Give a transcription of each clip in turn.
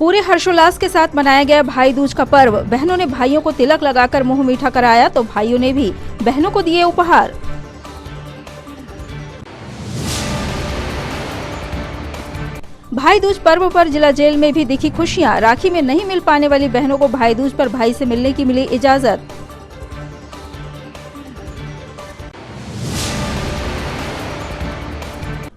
पूरे हर्षोल्लास के साथ मनाया गया भाई दूज का पर्व। बहनों ने भाइयों को तिलक लगाकर मुंह मीठा कराया तो भाइयों ने भी बहनों को दिए उपहार। भाई दूज पर्व पर जिला जेल में भी दिखी खुशियां। राखी में नहीं मिल पाने वाली बहनों को भाई दूज पर भाई से मिलने की मिली इजाजत।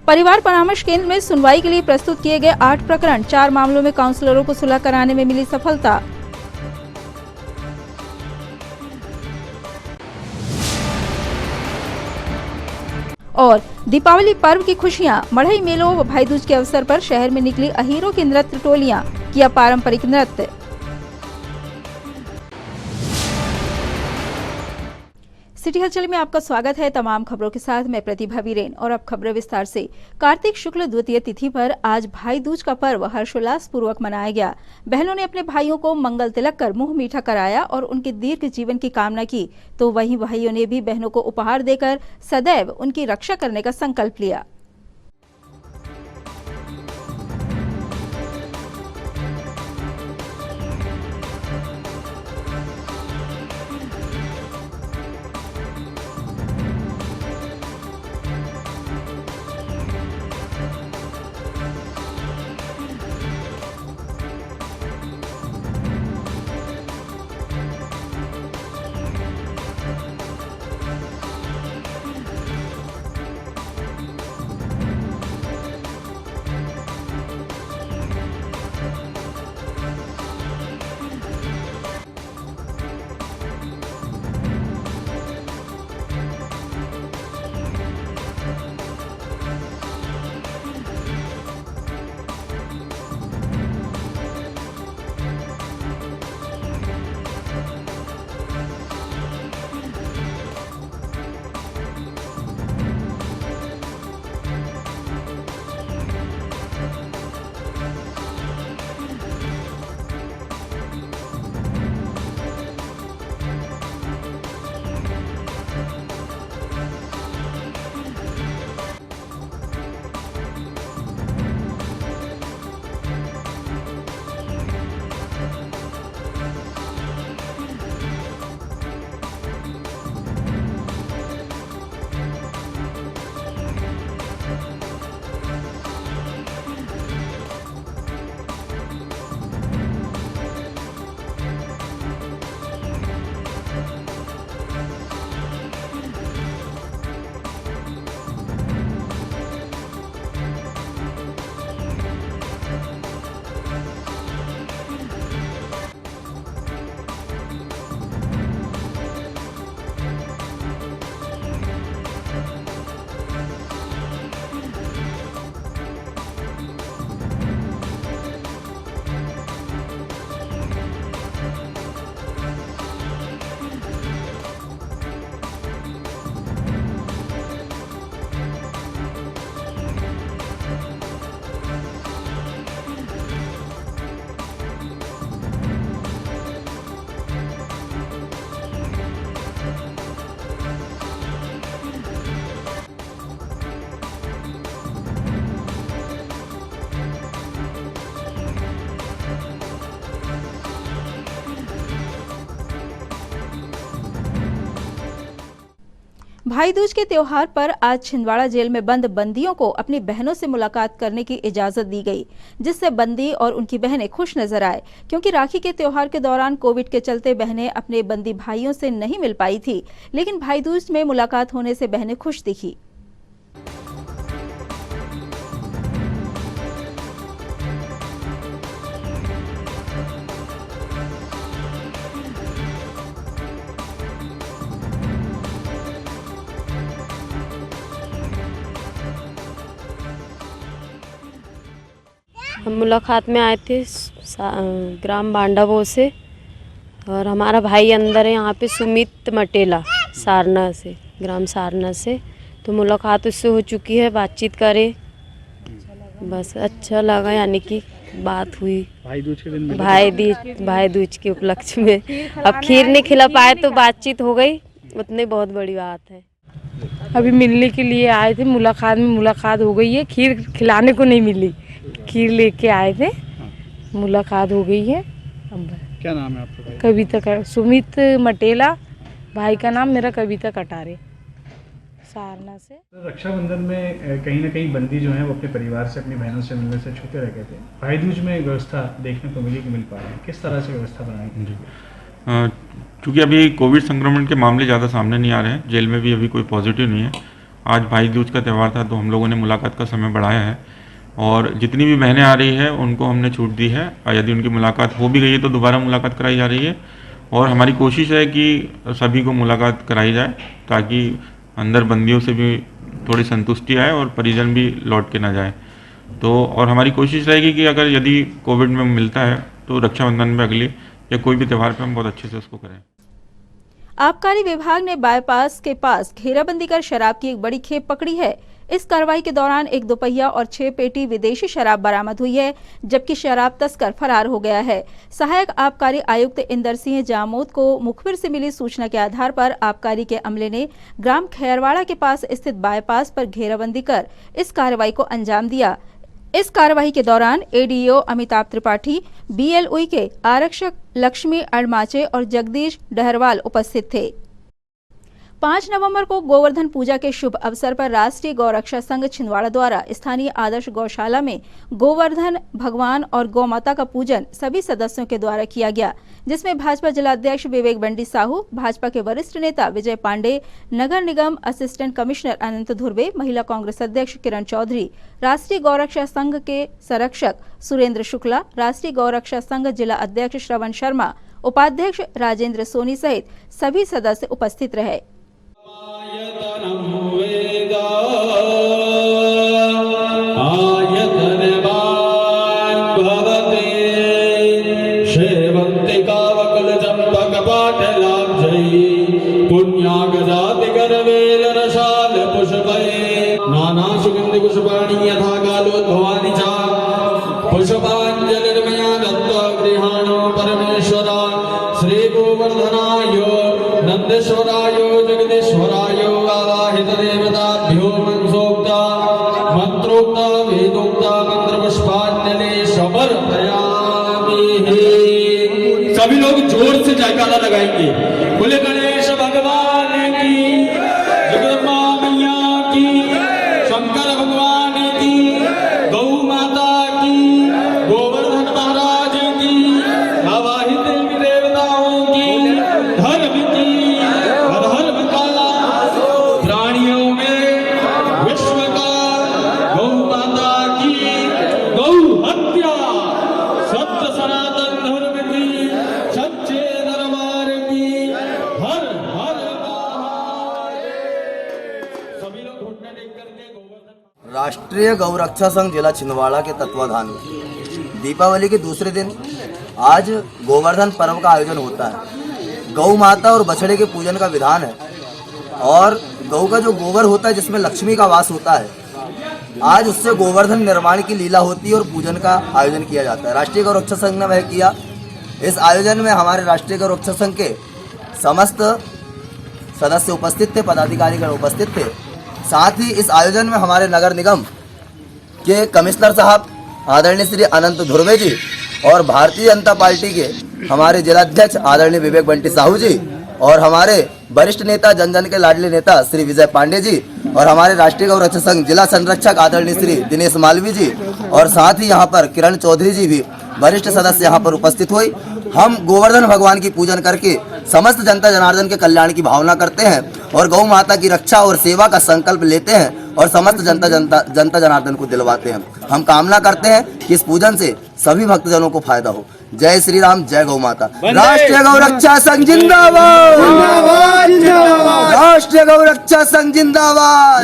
परिवार परामर्श केंद्र में सुनवाई के लिए प्रस्तुत किए गए 8 प्रकरण। 4 मामलों में काउंसलरों को सुलह कराने में मिली सफलता। और दीपावली पर्व की खुशियां। मढ़ई मेलों व भाई दूज के अवसर पर शहर में निकली अहीरों की नृत्य टोलियां, किया पारंपरिक नृत्य। सिटी हलचल में आपका स्वागत है। तमाम खबरों के साथ मैं प्रतिभा वीरेन और अब खबरें विस्तार से। कार्तिक शुक्ल द्वितीय तिथि पर आज भाई दूज का पर्व हर्षोल्लास पूर्वक मनाया गया। बहनों ने अपने भाइयों को मंगल तिलक कर मुंह मीठा कराया और उनके दीर्घ जीवन की कामना की, तो वहीं भाइयों ने भी बहनों को उपहार देकर सदैव उनकी रक्षा करने का संकल्प लिया। भाई दूज के त्योहार पर आज छिंदवाड़ा जेल में बंद बंदियों को अपनी बहनों से मुलाकात करने की इजाजत दी गई, जिससे बंदी और उनकी बहनें खुश नजर आए। क्योंकि राखी के त्योहार के दौरान कोविड के चलते बहनें अपने बंदी भाइयों से नहीं मिल पाई थी, लेकिन भाई दूज में मुलाकात होने से बहनें खुश दिखी। हम मुलाकात में आए थे ग्राम बांडावो से, और हमारा भाई अंदर है यहाँ पे सुमित मटेला सारना से, ग्राम सारना से। तो मुलाकात उससे हो चुकी है, बातचीत करे, बस अच्छा लगा, यानी कि बात हुई भाई दूज के उपलक्ष्य में। अब खीर नहीं खिला पाए तो बातचीत हो गई, उतनी बहुत बड़ी बात है। अभी मिलने के लिए आए थे, मुलाकात हो गई है। खीर खिलाने को नहीं मिली, खीर लेके आए थे, मुलाकात हो गई है। अब क्या नाम है आपका भाई? कविता सुमित मटेला, भाई का नाम मेरा कविता कटारे, सारना से। रक्षाबंधन में कहीं ना कहीं बंदी जो है वो अपने परिवार से, अपनी बहनों से मिलने से छूटे रह गए थे। भाई दूज में व्यवस्था देखने को मिली कि मिल पा रही है, किस तरह से व्यवस्था बनाई गई? क्योंकि अभी कोविड संक्रमण के मामले ज़्यादा सामने नहीं आ रहे हैं, जेल में भी अभी कोई पॉजिटिव नहीं है। आज भाई दूज का त्यौहार था तो हम लोगों ने मुलाकात का समय बढ़ाया है और जितनी भी बहनें आ रही है उनको हमने छूट दी है और यदि उनकी मुलाकात हो भी गई है तो दोबारा मुलाकात कराई जा रही है और हमारी कोशिश है कि सभी को मुलाकात कराई जाए ताकि अंदर बंदियों से भी थोड़ी संतुष्टि आए और परिजन भी लौट के ना जाए। तो और हमारी कोशिश रहेगी कि अगर यदि कोविड में मिलता है तो रक्षाबंधन में अगली या कोई भी त्यौहार पे हम बहुत अच्छे से उसको करें। आबकारी विभाग ने बाईपास के पास घेराबंदी कर शराब की एक बड़ी खेप पकड़ी है। इस कार्रवाई के दौरान एक दोपहिया और 6 पेटी विदेशी शराब बरामद हुई है, जबकि शराब तस्कर फरार हो गया है। सहायक आबकारी आयुक्त इंदर सिंह जामोद को मुखबिर से मिली सूचना के आधार पर आबकारी के अमले ने ग्राम खैरवाड़ा के पास स्थित बाईपास पर घेराबंदी कर इस कार्रवाई को अंजाम दिया। इस कार्रवाई के दौरान एडीओ अमिताभ त्रिपाठी, बीएलओ के आरक्षक लक्ष्मी अड़माचे और जगदीश डहरवाल उपस्थित थे। 5 नवंबर को गोवर्धन पूजा के शुभ अवसर पर राष्ट्रीय गौरक्षा संघ छिंदवाड़ा द्वारा स्थानीय आदर्श गौशाला में गोवर्धन भगवान और गौ माता का पूजन सभी सदस्यों के द्वारा किया गया, जिसमें भाजपा जिलाध्यक्ष विवेक बंटी साहू, भाजपा के वरिष्ठ नेता विजय पांडे, नगर निगम असिस्टेंट कमिश्नर अनंत धुर्वे, महिला कांग्रेस अध्यक्ष किरण चौधरी, राष्ट्रीय गौरक्षा संघ के संरक्षक सुरेंद्र शुक्ला, राष्ट्रीय गौरक्षा संघ जिला अध्यक्ष श्रवण शर्मा, उपाध्यक्ष राजेंद्र सोनी सहित सभी सदस्य उपस्थित रहे। नाना सुगंधि पुष्पाणि यथा कालोद्भवानि च पुष्पाञ्जलिर्मया दत्त्वा गृहाणो परमेश्वरा श्री गोवर्धनाय नंदेश्वराय जगदीश्वराय आवाहित देवताभ्यो मनसोक्ता मंत्रोक्ता वेदोक्ता मंत्र पुष्पांजलि समर्पयामि। सभी लोग जोर से जयकारा लगाएंगे। बोले गणेश भगवान की, जगदम्बा मैया की, शंकर भगवान की, गौ माता की, गोवर्धन महाराज की, आवाहित देवी देवताओं की, धर्म की, अधर्म का, प्राणियों में विश्व का, गौ माता की, गौ हत्या, सत्य सनातन धर्म की, सच्चे दरबार की, हर हर महादेव। सभी लोग घुटने टेक करके गोवर्धन। राष्ट्रीय गौरक्षा संघ जिला छिंदवाड़ा के तत्वाधान में दीपावली के दूसरे दिन आज गोवर्धन पर्व का आयोजन होता है। गौ माता और बछड़े के पूजन का विधान है और गौ का जो गोबर होता है जिसमें लक्ष्मी का वास होता है, आज उससे गोवर्धन निर्माण की लीला होती है और पूजन का आयोजन किया जाता है। राष्ट्रीय गौरक्षा संघ ने वह किया। इस आयोजन में हमारे राष्ट्रीय गौरक्षा संघ के समस्त सदस्य उपस्थित थे, पदाधिकारीगण उपस्थित थे। साथ ही इस आयोजन में हमारे नगर निगम के कमिश्नर साहब आदरणीय श्री अनंत धुर्वे जी और भारतीय जनता पार्टी के हमारे जिलाध्यक्ष आदरणीय विवेक बंटी साहू जी और हमारे वरिष्ठ नेता जन जन के लाडले नेता श्री विजय पांडे जी और हमारे राष्ट्रीय गौरक्षा संघ जिला संरक्षक आदरणीय श्री दिनेश मालवी जी और साथ ही यहाँ पर किरण चौधरी जी भी वरिष्ठ सदस्य यहाँ पर उपस्थित हुई। हम गोवर्धन भगवान की पूजन करके समस्त जनता जनार्दन के कल्याण की भावना करते हैं और गौ माता की रक्षा और सेवा का संकल्प लेते हैं और समस्त जनता जनार्दन को दिलवाते हैं। हम कामना करते हैं कि इस पूजन से सभी भक्तजनों को फायदा हो। जय श्री राम, जय गौ माता। राष्ट्रीय गौरक्षा संघ जिंदाबाद, राष्ट्रीय गौरक्षा संघ जिंदाबाद।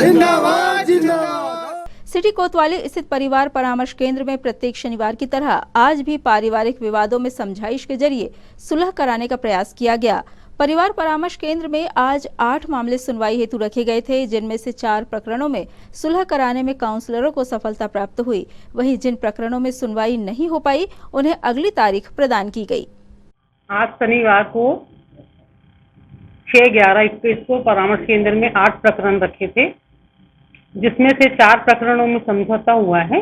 सिटी कोतवाली स्थित परिवार परामर्श केंद्र में प्रत्येक शनिवार की तरह आज भी पारिवारिक विवादों में समझाइश के जरिए सुलह कराने का प्रयास किया गया। परिवार परामर्श केंद्र में आज 8 मामले सुनवाई हेतु रखे गए थे, जिनमें से 4 प्रकरणों में सुलह कराने में काउंसलरों को सफलता प्राप्त हुई। वहीं जिन प्रकरणों में सुनवाई नहीं हो पाई उन्हें अगली तारीख प्रदान की गई। आज शनिवार को 6/11/21 को परामर्श केंद्र में 8 प्रकरण रखे थे, जिसमें से 4 प्रकरणों में समझौता हुआ है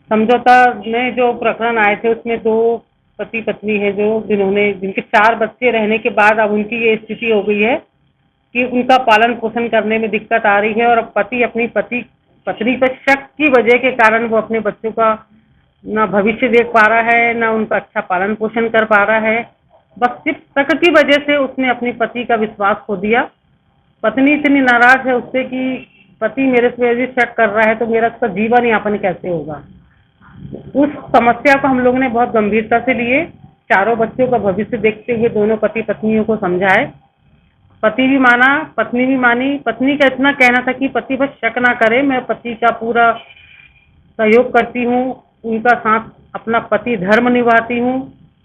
समझौता में जो प्रकरण आए थे उसमें 2 पति पत्नी है जिनके 4 बच्चे रहने के बाद अब उनकी ये स्थिति हो गई है कि उनका पालन पोषण करने में दिक्कत आ रही है और अब पति अपनी पत्नी पर शक की वजह के कारण वो अपने बच्चों का ना भविष्य देख पा रहा है, ना उनका अच्छा पालन पोषण कर पा रहा है। बस सिर्फ शक की वजह से उसने अपने पति का विश्वास खो दिया। पत्नी इतनी नाराज है उससे कि पति मेरे से यदि शक कर रहा है तो मेरा उसका जीवन यापन कैसे होगा। उस समस्या को हम लोगों ने बहुत गंभीरता से लिए, चारों बच्चों का भविष्य देखते हुए दोनों पति पत्नियों को समझाए। पति भी माना, पत्नी भी मानी। पत्नी का इतना कहना था कि पति बस शक ना करे, मैं पति का पूरा सहयोग करती हूँ, उनका साथ अपना पति धर्म निभाती हूँ,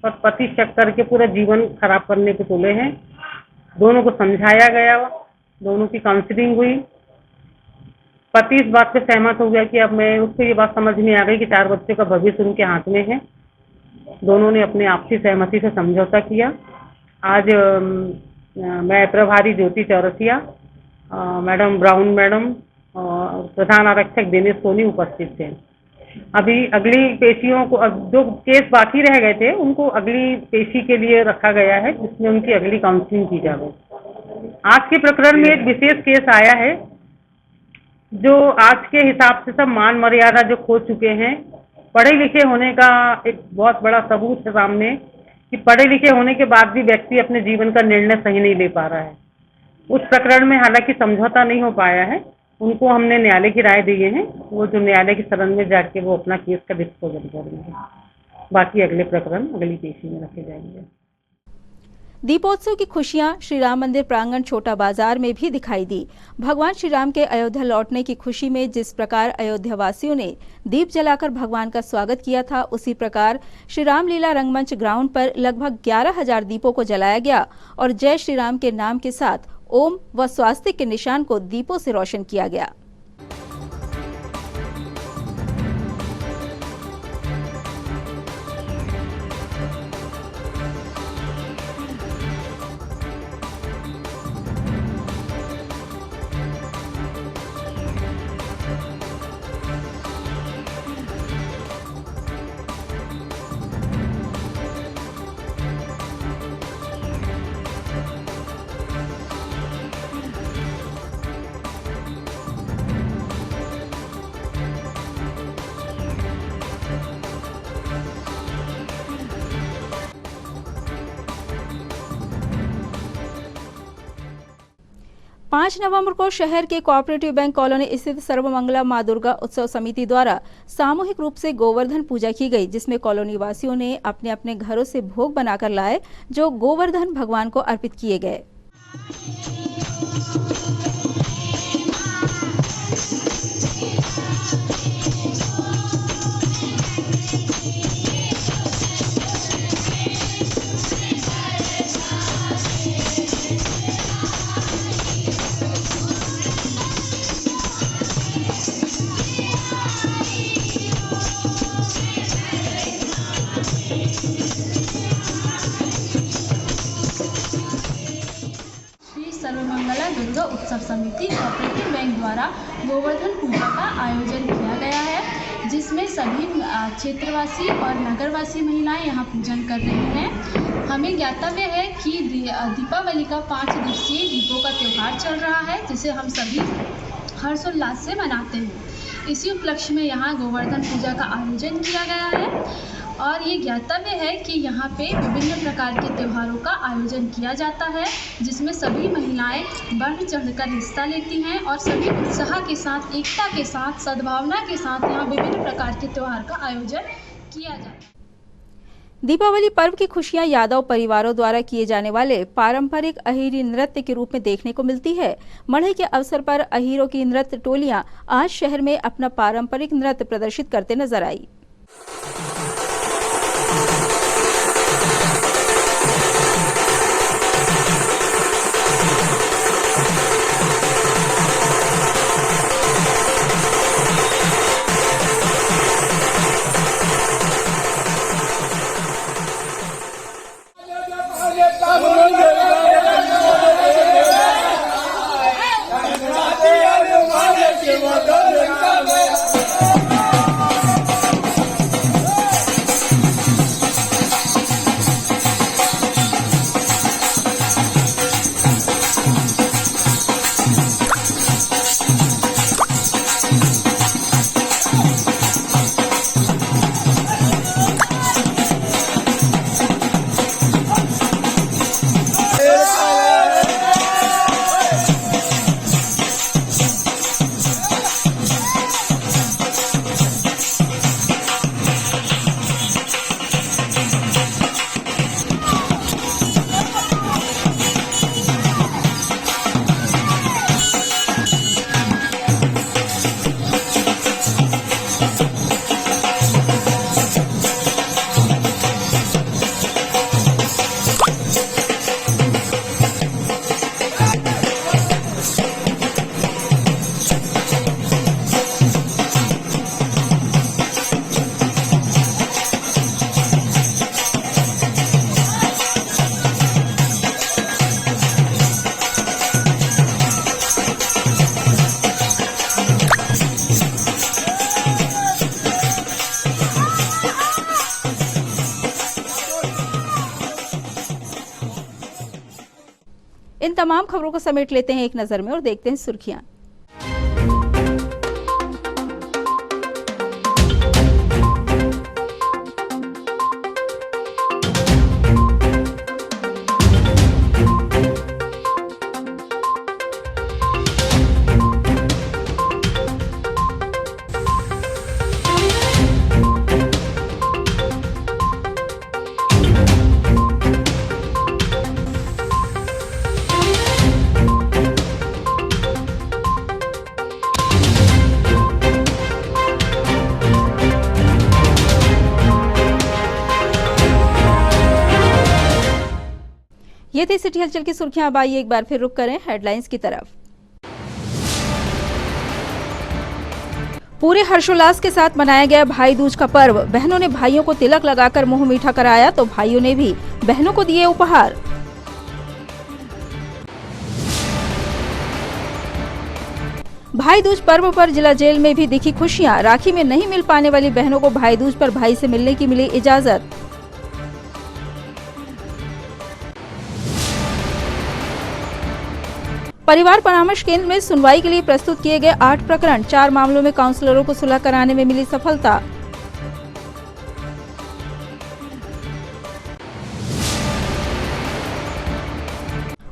और पति शक करके पूरा जीवन खराब करने पे तुले हैं। दोनों को समझाया गया, दोनों की काउंसलिंग हुई। पति इस बात पे सहमत हो गया कि अब मैं उसको ये बात समझ में आ गई कि 4 बच्चों का भविष्य उनके हाथ में है। दोनों ने अपने आपसी सहमति से समझौता किया। आज मैं प्रभारी ज्योति चौरसिया, मैडम ब्राउन मैडम और प्रधान आरक्षक दिनेश सोनी उपस्थित थे। अभी अगली पेशियों को, जो केस बाकी रह गए थे उनको अगली पेशी के लिए रखा गया है, जिसमें उनकी अगली काउंसलिंग की जाए। आज के प्रकरण में एक विशेष केस आया है जो आज के हिसाब से सब मान मर्यादा जो खो चुके हैं। पढ़े लिखे होने का एक बहुत बड़ा सबूत है सामने कि पढ़े लिखे होने के बाद भी व्यक्ति अपने जीवन का निर्णय सही नहीं ले पा रहा है। उस प्रकरण में हालांकि समझौता नहीं हो पाया है, उनको हमने न्यायालय की राय दिए हैं, वो जो न्यायालय की शरण में जाके वो अपना केस का डिस्पोजल करेंगे। बाकी अगले प्रकरण अगली पेशी में रखे जाएंगे। दीपोत्सव की खुशियां श्री राम मंदिर प्रांगण छोटा बाजार में भी दिखाई दी। भगवान श्री राम के अयोध्या लौटने की खुशी में जिस प्रकार अयोध्या वासियों ने दीप जलाकर भगवान का स्वागत किया था, उसी प्रकार श्री राम लीला रंगमंच ग्राउंड पर लगभग 11,000 दीपों को जलाया गया और जय श्री राम के नाम के साथ ओम व स्वास्तिक के निशान को दीपों से रोशन किया गया। पाँच नवंबर को शहर के कोऑपरेटिव बैंक कॉलोनी स्थित सर्वमंगला मां दुर्गा उत्सव समिति द्वारा सामूहिक रूप से गोवर्धन पूजा की गई, जिसमें कॉलोनी वासियों ने अपने अपने घरों से भोग बनाकर लाए जो गोवर्धन भगवान को अर्पित किए गए। सर्वमंगला दुर्गा उत्सव समिति कोऑपरेटिव बैंक द्वारा गोवर्धन पूजा का आयोजन किया गया है, जिसमें सभी क्षेत्रवासी और नगरवासी महिलाएं यहां पूजन कर रही हैं। हमें ज्ञातव्य है कि दीपावली का 5 दिवसीय दीपों का त्यौहार चल रहा है, जिसे हम सभी हर्षोल्लास से मनाते हैं। इसी उपलक्ष्य में यहाँ गोवर्धन पूजा का आयोजन किया गया है और ये ज्ञातव्य है कि यहाँ पे विभिन्न प्रकार के त्योहारों का आयोजन किया जाता है, जिसमें सभी महिलाएं बढ़ चढ़कर हिस्सा लेती हैं और सभी उत्साह के साथ, एकता के साथ, सद्भावना के साथ यहाँ विभिन्न प्रकार के त्योहार का आयोजन किया जाता है। दीपावली पर्व की खुशियां यादव परिवारों द्वारा किए जाने वाले पारंपरिक अहीरी नृत्य के रूप में देखने को मिलती है। मढ़ई के अवसर पर अहीरों की नृत्य टोलियां आज शहर में अपना पारंपरिक नृत्य प्रदर्शित करते नजर आई। तमाम खबरों को समेट लेते हैं एक नजर में और देखते हैं सुर्खियां। ये थी सिटी हलचल की सुर्खियां। अब आइए एक बार फिर रुक करें हेडलाइंस की तरफ। पूरे हर्षोल्लास के साथ मनाया गया भाई दूज का पर्व। बहनों ने भाइयों को तिलक लगाकर मुंह मीठा कराया तो भाइयों ने भी बहनों को दिए उपहार। भाई दूज पर्व पर जिला जेल में भी दिखी खुशियां। राखी में नहीं मिल पाने वाली बहनों को भाई दूज पर भाई से मिलने की मिली इजाजत। परिवार परामर्श केंद्र में सुनवाई के लिए प्रस्तुत किए गए 8 प्रकरण। 4 मामलों में काउंसलरों को सुलह कराने में मिली सफलता।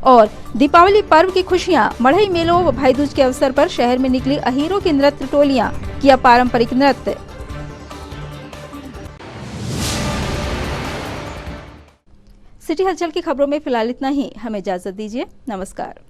और दीपावली पर्व की खुशियां। मढ़ई मेलों व भाई दूज के अवसर पर शहर में निकली अहीरों की नृत्य टोलियां, किया पारंपरिक नृत्य। सिटी हलचल की खबरों में फिलहाल इतना ही। हमें इजाजत दीजिए। नमस्कार।